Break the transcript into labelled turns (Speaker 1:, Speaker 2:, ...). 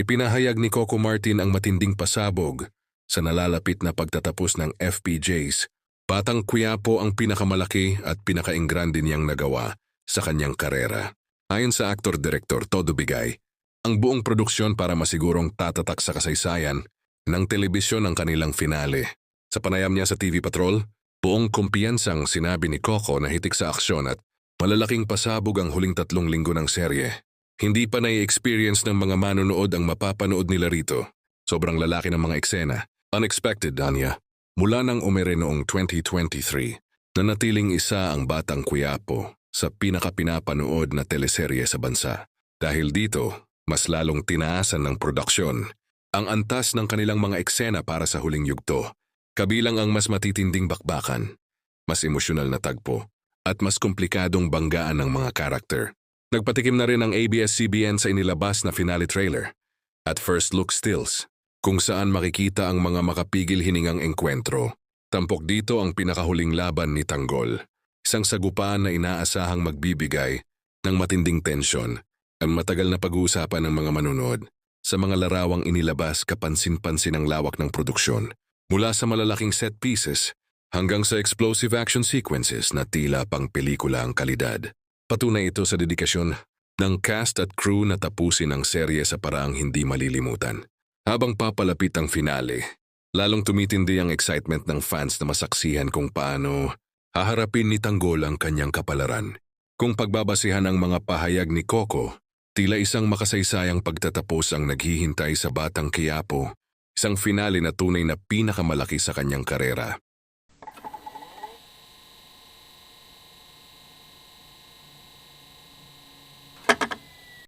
Speaker 1: Ipinahayag ni Coco Martin ang matinding pasabog sa nalalapit na pagtatapos ng FPJs. Batang Quiapo ang pinakamalaki at pinakaingrande niyang nagawa sa kanyang karera. Ayon sa aktor-direktor Todo Bigay, ang buong produksyon para masigurong tatatak sa kasaysayan ng telebisyon ang kanilang finale. Sa panayam niya sa TV Patrol, buong kumpiyansang sinabi ni Coco na hitik sa aksyon at malalaking pasabog ang huling 3 linggo ng serye. Hindi pa nai-experience ng mga manonood ang mapapanood nila rito. Sobrang lalaki ng mga eksena. Unexpected, Danya. Mula nang umere noong 2023, nanatiling isa ang Batang Quiapo sa pinakapinapanood na teleserye sa bansa. Dahil dito, mas lalong tinaasan ng produksyon ang antas ng kanilang mga eksena para sa huling yugto. Kabilang ang mas matitinding bakbakan, mas emosyonal na tagpo, at mas komplikadong banggaan ng mga karakter. Nagpatikim na rin ang ABS-CBN sa inilabas na finale trailer at first look stills, kung saan makikita ang mga makapigil hiningang engkwentro. Tampok dito ang pinakahuling laban ni Tanggol, isang sagupaan na inaasahang magbibigay ng matinding tensyon at matagal na pag-uusapan ng mga manonood. Sa mga larawang inilabas, kapansin-pansin ang lawak ng produksyon, mula sa malalaking set pieces hanggang sa explosive action sequences na tila pang pelikula ang kalidad. Patunay ito sa dedikasyon ng cast at crew na tapusin ang serye sa paraang hindi malilimutan. Habang papalapit ang finale, lalong tumitindi ang excitement ng fans na masaksihan kung paano haharapin ni Tanggol ang kanyang kapalaran. Kung pagbabasihan ang mga pahayag ni Coco, tila isang makasaysayang pagtatapos ang naghihintay sa Batang Quiapo, isang finale na tunay na pinakamalaki sa kanyang karera.